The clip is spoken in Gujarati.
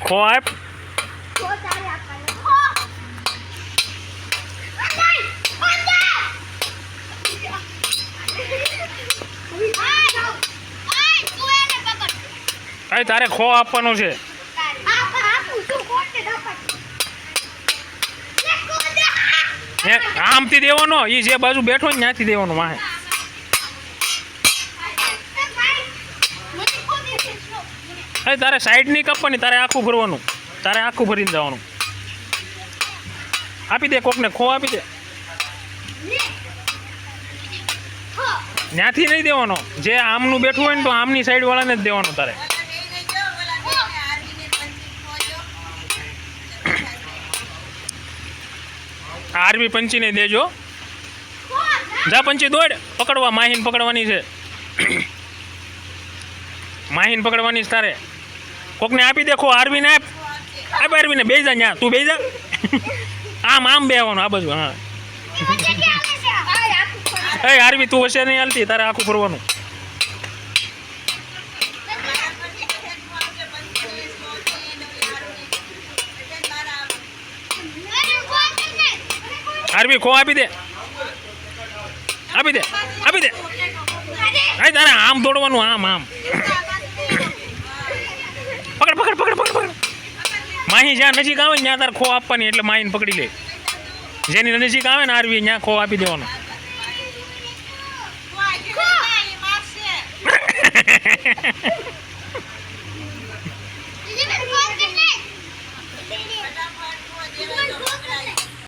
ખો આપ. તારે ખો આપવાનો છે. આમથી દેવાનો, એ જે બાજુ બેઠો ને ત્યાંથી દેવાનો વાહે. તારે સાઈડ નહીં કાપવાની, તારે આખું ફરવાનું, તારે આખું ફરીને જવાનું. આપી દે કોકને, ખો આપી દે. ત્યાંથી નહીં દેવાનો, જે આમનું બેઠું હોય ને તો આમની સાઈડ વાળાને જ દેવાનું તારે. આરબી પંચીને દેજો. જા પંચી દોડ, પકડવા. માહીન પકડવાની છે, માહીન પકડવાની છે તારે. કોકને આપી દેખો, આરબીને આપ. આપ આરબીને, બે જા ન્યા, તું બે જા. આમ આમ બેવાનું આ બાજુ. હા એ આરબી તું હશે નહીં હાલતી, તારે આખું ફરવાનું. આરબી ખો આપી દે, આપી દે, આપી દે. હા તારે આમ દોડવાનું, આમ આમ. પકડ પકડ પકડ પકડ પકડ. માહી જ્યાં નજીક આવે ને ત્યાં તારે ખો આપવાની, એટલે માહીને પકડી લે. જેની નજીક આવે ને આરબી ત્યાં ખો આપી દેવાનો.